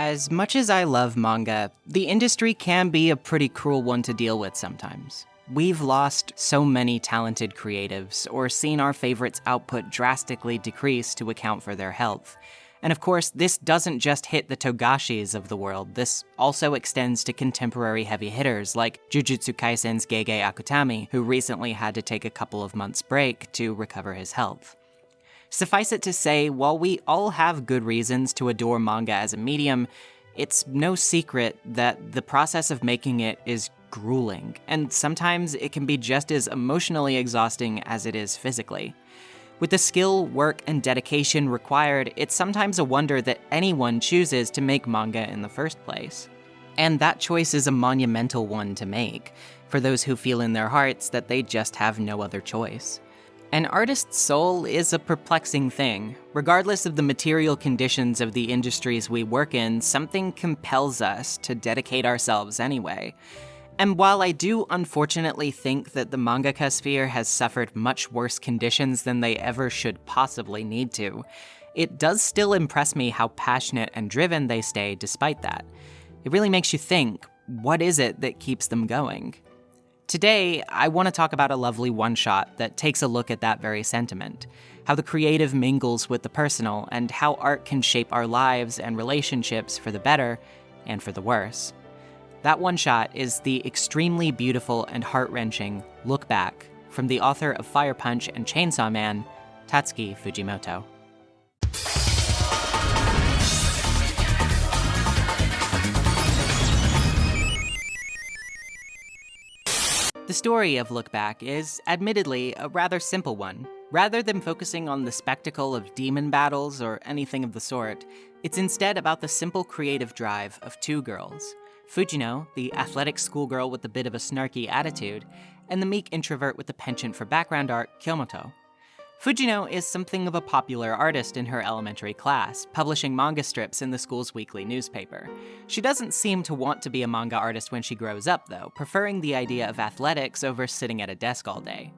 As much as I love manga, the industry can be a pretty cruel one to deal with sometimes. We've lost so many talented creatives, or seen our favorites' output drastically decrease to account for their health. And of course, this doesn't just hit the Togashis of the world, this also extends to contemporary heavy hitters like Jujutsu Kaisen's Gege Akutami, who recently had to take a couple of months' break to recover his health. Suffice it to say, while we all have good reasons to adore manga as a medium, it's no secret that the process of making it is grueling, and sometimes it can be just as emotionally exhausting as it is physically. With the skill, work, and dedication required, it's sometimes a wonder that anyone chooses to make manga in the first place. And that choice is a monumental one to make, for those who feel in their hearts that they just have no other choice. An artist's soul is a perplexing thing. Regardless of the material conditions of the industries we work in, something compels us to dedicate ourselves anyway. And while I do unfortunately think that the mangaka sphere has suffered much worse conditions than they ever should possibly need to, it does still impress me how passionate and driven they stay despite that. It really makes you think, what is it that keeps them going? Today, I want to talk about a lovely one-shot that takes a look at that very sentiment, how the creative mingles with the personal, and how art can shape our lives and relationships for the better and for the worse. That one-shot is the extremely beautiful and heart-wrenching Look Back from the author of Fire Punch and Chainsaw Man, Tatsuki Fujimoto. The story of Look Back is, admittedly, a rather simple one. Rather than focusing on the spectacle of demon battles or anything of the sort, it's instead about the simple creative drive of two girls. Fujino, the athletic schoolgirl with a bit of a snarky attitude, and the meek introvert with the penchant for background art, Kyomoto. Fujino is something of a popular artist in her elementary class, publishing manga strips in the school's weekly newspaper. She doesn't seem to want to be a manga artist when she grows up, though, preferring the idea of athletics over sitting at a desk all day.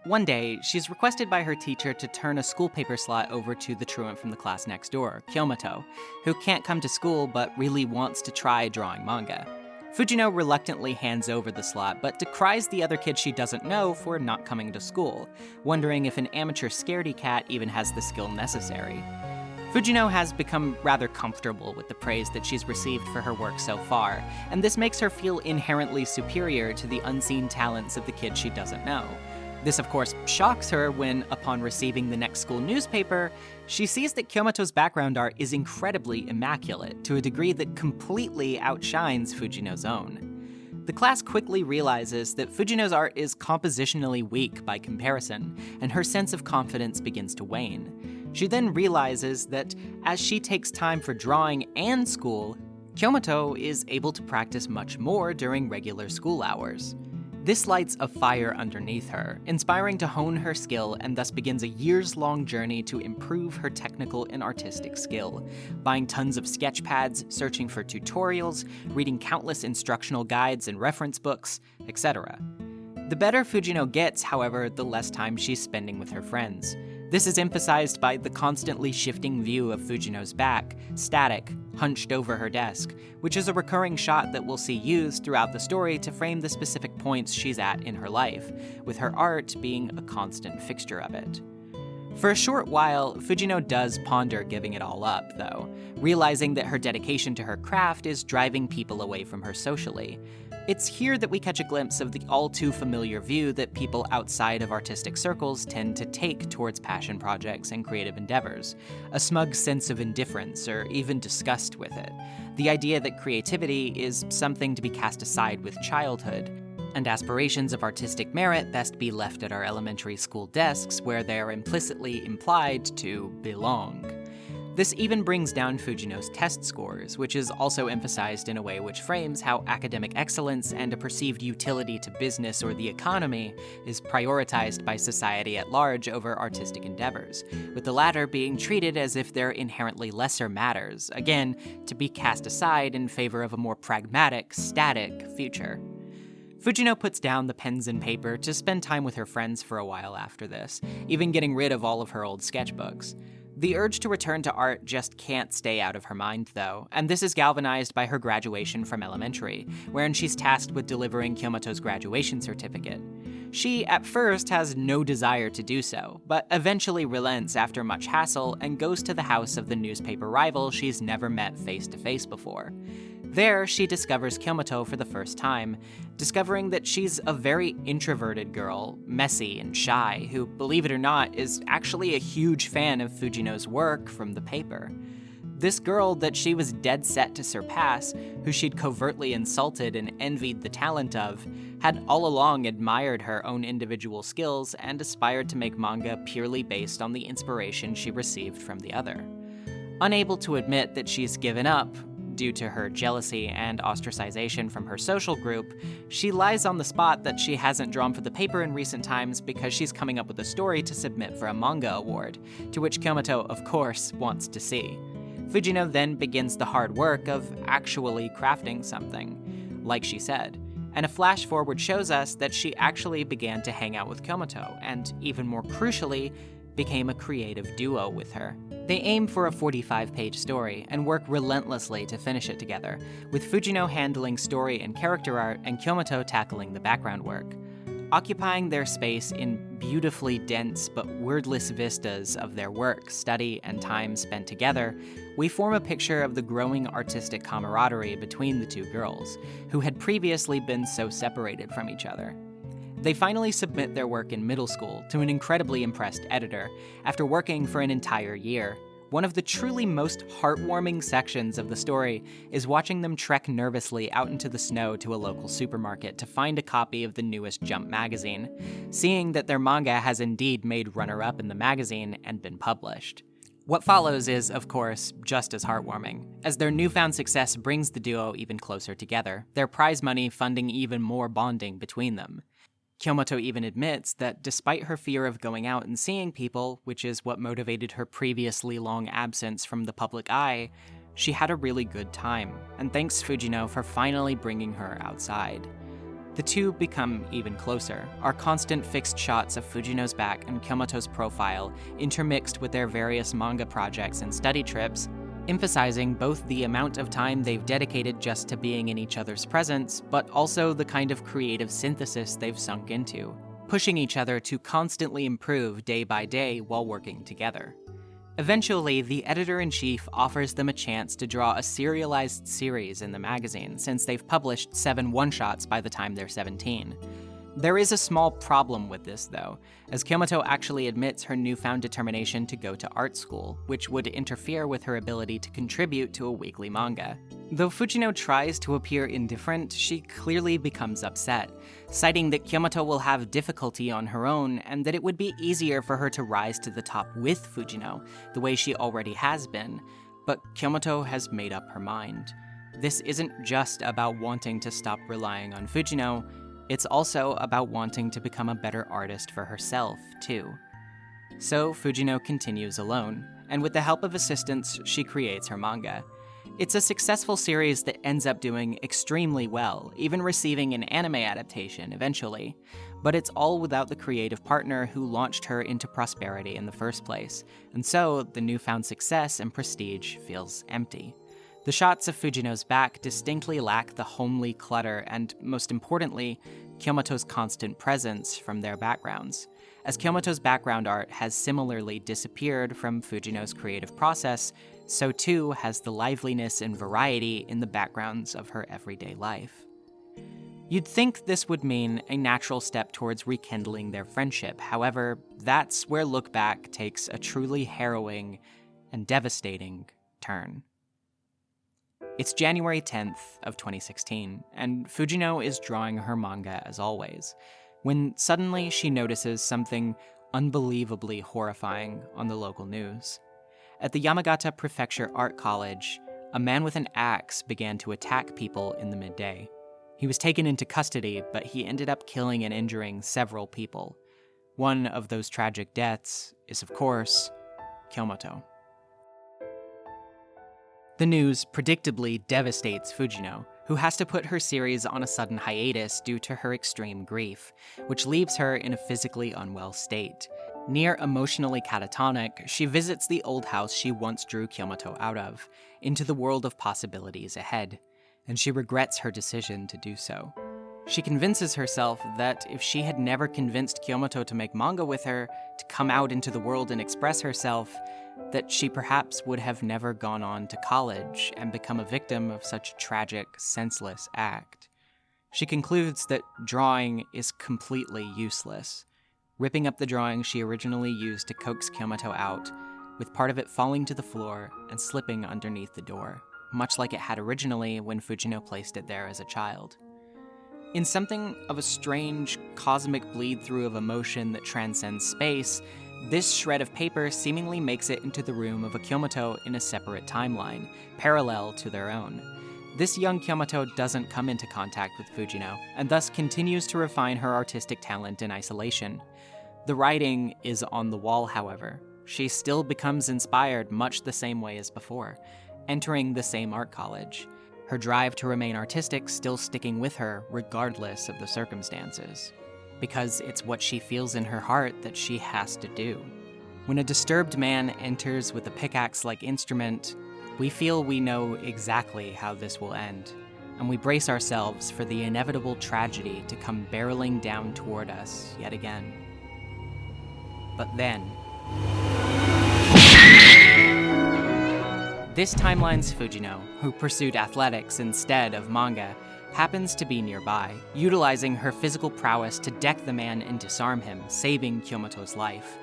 One day, she's requested by her teacher to turn a school paper slot over to the truant from the class next door, Kyomoto, who can't come to school but really wants to try drawing manga. Fujino reluctantly hands over the slot, but decries the other kids she doesn't know for not coming to school, wondering if an amateur scaredy cat even has the skill necessary. Fujino has become rather comfortable with the praise that she's received for her work so far, and this makes her feel inherently superior to the unseen talents of the kids she doesn't know. This, of course, shocks her when, upon receiving the next school newspaper, she sees that Kyomoto's background art is incredibly immaculate, to a degree that completely outshines Fujino's own. The class quickly realizes that Fujino's art is compositionally weak by comparison, and her sense of confidence begins to wane. She then realizes that, as she takes time for drawing and school, Kyomoto is able to practice much more during regular school hours. This lights a fire underneath her, inspiring to hone her skill, and thus begins a years-long journey to improve her technical and artistic skill, buying tons of sketch pads, searching for tutorials, reading countless instructional guides and reference books, etc. The better Fujino gets, however, the less time she's spending with her friends. This is emphasized by the constantly shifting view of Fujino's back, static, hunched over her desk, which is a recurring shot that we'll see used throughout the story to frame the specific points she's at in her life, with her art being a constant fixture of it. For a short while, Fujino does ponder giving it all up, though, realizing that her dedication to her craft is driving people away from her socially. It's here that we catch a glimpse of the all-too-familiar view that people outside of artistic circles tend to take towards passion projects and creative endeavors, a smug sense of indifference or even disgust with it. The idea that creativity is something to be cast aside with childhood, and aspirations of artistic merit best be left at our elementary school desks where they are implicitly implied to belong. This even brings down Fujino's test scores, which is also emphasized in a way which frames how academic excellence and a perceived utility to business or the economy is prioritized by society at large over artistic endeavors, with the latter being treated as if they're inherently lesser matters, again, to be cast aside in favor of a more pragmatic, static future. Fujino puts down the pens and paper to spend time with her friends for a while after this, even getting rid of all of her old sketchbooks. The urge to return to art just can't stay out of her mind, though, and this is galvanized by her graduation from elementary, wherein she's tasked with delivering Kyomoto's graduation certificate. She, at first, has no desire to do so, but eventually relents after much hassle and goes to the house of the newspaper rival she's never met face-to-face before. There, she discovers Kyomoto for the first time, discovering that she's a very introverted girl, messy and shy, who, believe it or not, is actually a huge fan of Fujino's work from the paper. This girl that she was dead set to surpass, who she'd covertly insulted and envied the talent of, had all along admired her own individual skills and aspired to make manga purely based on the inspiration she received from the other. Unable to admit that she's given up, due to her jealousy and ostracization from her social group, she lies on the spot that she hasn't drawn for the paper in recent times because she's coming up with a story to submit for a manga award, to which Kyomoto, of course, wants to see. Fujino then begins the hard work of actually crafting something, like she said, and a flash forward shows us that she actually began to hang out with Kyomoto, and even more crucially, became a creative duo with her. They aim for a 45-page story and work relentlessly to finish it together, with Fujino handling story and character art and Kyomoto tackling the background work. Occupying their space in beautifully dense but wordless vistas of their work, study, and time spent together, we form a picture of the growing artistic camaraderie between the two girls, who had previously been so separated from each other. They finally submit their work in middle school to an incredibly impressed editor, after working for an entire year. One of the truly most heartwarming sections of the story is watching them trek nervously out into the snow to a local supermarket to find a copy of the newest Jump magazine, seeing that their manga has indeed made runner-up in the magazine and been published. What follows is, of course, just as heartwarming, as their newfound success brings the duo even closer together, their prize money funding even more bonding between them. Kyomoto even admits that despite her fear of going out and seeing people, which is what motivated her previously long absence from the public eye, she had a really good time, and thanks Fujino for finally bringing her outside. The two become even closer, our constant fixed shots of Fujino's back and Kyomoto's profile intermixed with their various manga projects and study trips, emphasizing both the amount of time they've dedicated just to being in each other's presence, but also the kind of creative synthesis they've sunk into, pushing each other to constantly improve day by day while working together. Eventually, the editor-in-chief offers them a chance to draw a serialized series in the magazine, since they've published 7 one-shots by the time they're 17. There is a small problem with this, though, as Kyomoto actually admits her newfound determination to go to art school, which would interfere with her ability to contribute to a weekly manga. Though Fujino tries to appear indifferent, she clearly becomes upset, citing that Kyomoto will have difficulty on her own and that it would be easier for her to rise to the top with Fujino, the way she already has been. But Kyomoto has made up her mind. This isn't just about wanting to stop relying on Fujino, it's also about wanting to become a better artist for herself, too. So Fujino continues alone, and with the help of assistants, she creates her manga. It's a successful series that ends up doing extremely well, even receiving an anime adaptation eventually. But it's all without the creative partner who launched her into prosperity in the first place, and so the newfound success and prestige feels empty. The shots of Fujino's back distinctly lack the homely clutter and, most importantly, Kyomoto's constant presence from their backgrounds, as Kyomoto's background art has similarly disappeared from Fujino's creative process, so too has the liveliness and variety in the backgrounds of her everyday life. You'd think this would mean a natural step towards rekindling their friendship, however, that's where Look Back takes a truly harrowing and devastating turn. It's January 10th of 2016, and Fujino is drawing her manga as always, when suddenly she notices something unbelievably horrifying on the local news. At the Yamagata Prefecture Art College, a man with an axe began to attack people in the midday. He was taken into custody, but he ended up killing and injuring several people. One of those tragic deaths is, of course, Kyomoto. The news predictably devastates Fujino, who has to put her series on a sudden hiatus due to her extreme grief, which leaves her in a physically unwell state. Near emotionally catatonic, she visits the old house she once drew Kyomoto out of, into the world of possibilities ahead, and she regrets her decision to do so. She convinces herself that if she had never convinced Kyomoto to make manga with her, to come out into the world and express herself, that she perhaps would have never gone on to college and become a victim of such a tragic, senseless act. She concludes that drawing is completely useless, ripping up the drawing she originally used to coax Kyomoto out, with part of it falling to the floor and slipping underneath the door, much like it had originally when Fujimoto placed it there as a child. In something of a strange, cosmic bleed-through of emotion that transcends space, this shred of paper seemingly makes it into the room of a Kyomoto in a separate timeline, parallel to their own. This young Kyomoto doesn't come into contact with Fujimoto, and thus continues to refine her artistic talent in isolation. The writing is on the wall, however. She still becomes inspired much the same way as before, entering the same art college. Her drive to remain artistic still sticking with her regardless of the circumstances, because it's what she feels in her heart that she has to do. When a disturbed man enters with a pickaxe-like instrument, we feel we know exactly how this will end, and we brace ourselves for the inevitable tragedy to come barreling down toward us yet again. But then, this timeline's Fujimoto, who pursued athletics instead of manga, happens to be nearby, utilizing her physical prowess to deck the man and disarm him, saving Kyomoto's life.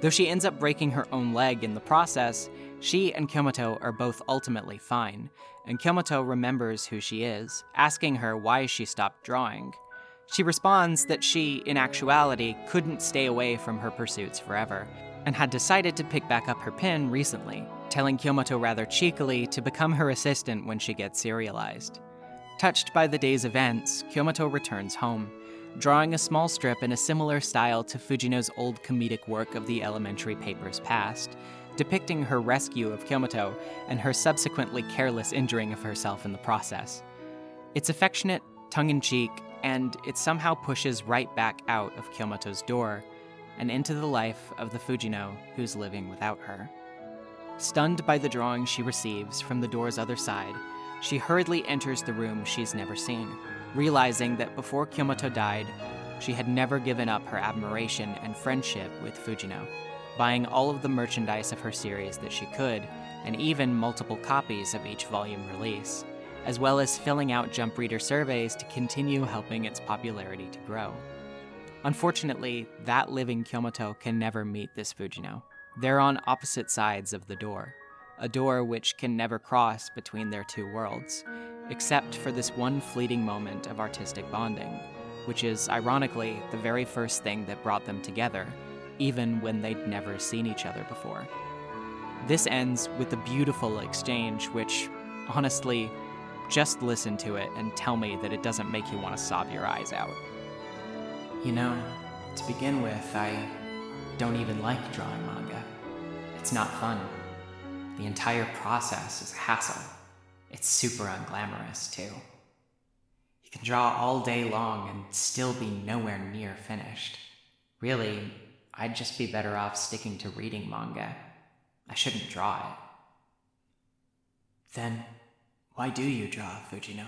Though she ends up breaking her own leg in the process, she and Kyomoto are both ultimately fine, and Kyomoto remembers who she is, asking her why she stopped drawing. She responds that she, in actuality, couldn't stay away from her pursuits forever, and had decided to pick back up her pen recently, telling Kyomoto rather cheekily to become her assistant when she gets serialized. Touched by the day's events, Kyomoto returns home, drawing a small strip in a similar style to Fujimoto's old comedic work of the elementary papers past, depicting her rescue of Kyomoto and her subsequently careless injuring of herself in the process. It's affectionate, tongue-in-cheek, and it somehow pushes right back out of Kyomoto's door and into the life of the Fujimoto who's living without her. Stunned by the drawing she receives from the door's other side, she hurriedly enters the room she's never seen, realizing that before Kyomoto died, she had never given up her admiration and friendship with Fujimoto, buying all of the merchandise of her series that she could, and even multiple copies of each volume release, as well as filling out jump reader surveys to continue helping its popularity to grow. Unfortunately, that living Kyomoto can never meet this Fujimoto. They're on opposite sides of the door, a door which can never cross between their two worlds, except for this one fleeting moment of artistic bonding, which is, ironically, the very first thing that brought them together, even when they'd never seen each other before. This ends with a beautiful exchange which, honestly, just listen to it and tell me that it doesn't make you want to sob your eyes out. You know, to begin with, I don't even like drawing manga. It's not fun. The entire process is a hassle. It's super unglamorous, too. You can draw all day long and still be nowhere near finished. Really, I'd just be better off sticking to reading manga. I shouldn't draw it. Then, why do you draw, Fujimoto?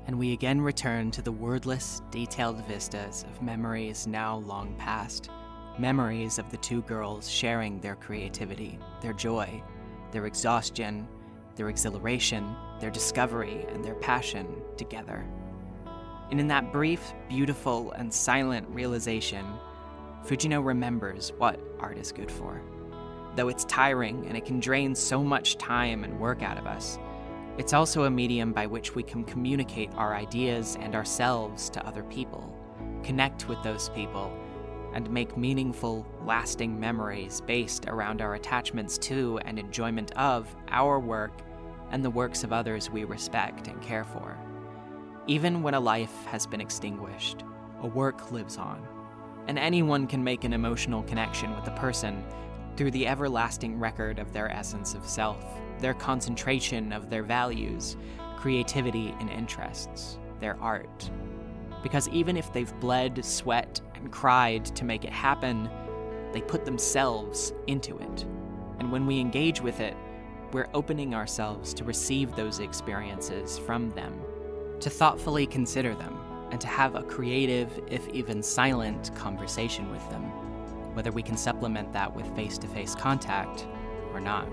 And we again return to the wordless, detailed vistas of memories now long past. Memories of the two girls sharing their creativity, their joy, their exhaustion, their exhilaration, their discovery, and their passion together. And in that brief, beautiful, and silent realization, Fujimoto remembers what art is good for. Though it's tiring and it can drain so much time and work out of us, it's also a medium by which we can communicate our ideas and ourselves to other people, connect with those people, and make meaningful, lasting memories based around our attachments to and enjoyment of our work and the works of others we respect and care for. Even when a life has been extinguished, a work lives on, and anyone can make an emotional connection with a person through the everlasting record of their essence of self, their concentration of their values, creativity and interests, their art. Because even if they've bled, sweat, and cried to make it happen, they put themselves into it. And when we engage with it, we're opening ourselves to receive those experiences from them, to thoughtfully consider them, and to have a creative, if even silent, conversation with them, whether we can supplement that with face-to-face contact or not.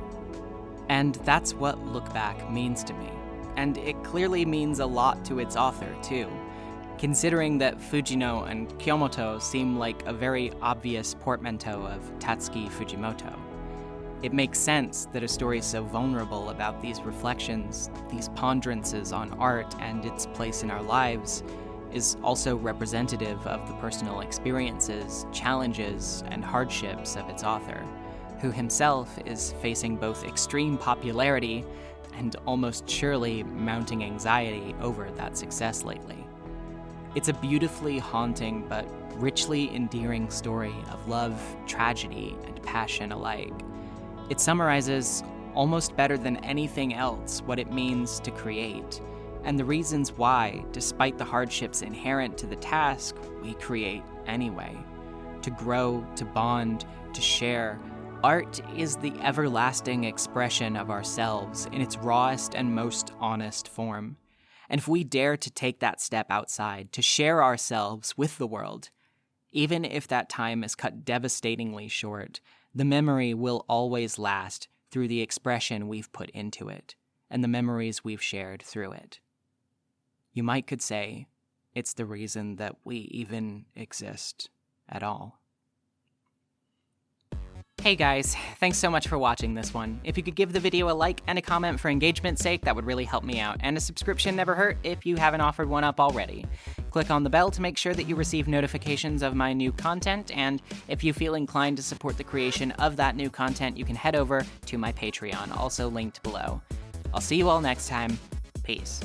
And that's what Look Back means to me. And it clearly means a lot to its author, too, considering that Fujino and Kyomoto seem like a very obvious portmanteau of Tatsuki Fujimoto. It makes sense that a story so vulnerable about these reflections, these ponderances on art and its place in our lives, is also representative of the personal experiences, challenges, and hardships of its author, who himself is facing both extreme popularity and almost surely mounting anxiety over that success lately. It's a beautifully haunting but richly endearing story of love, tragedy, and passion alike. It summarizes, almost better than anything else, what it means to create, and the reasons why, despite the hardships inherent to the task, we create anyway. To grow, to bond, to share, art is the everlasting expression of ourselves in its rawest and most honest form. And if we dare to take that step outside, to share ourselves with the world, even if that time is cut devastatingly short, the memory will always last through the expression we've put into it, and the memories we've shared through it. You might could say it's the reason that we even exist at all. Hey guys, thanks so much for watching this one. If you could give the video a like and a comment for engagement's sake, that would really help me out, and a subscription never hurt if you haven't offered one up already. Click on the bell to make sure that you receive notifications of my new content, and if you feel inclined to support the creation of that new content, you can head over to my Patreon, also linked below. I'll see you all next time. Peace.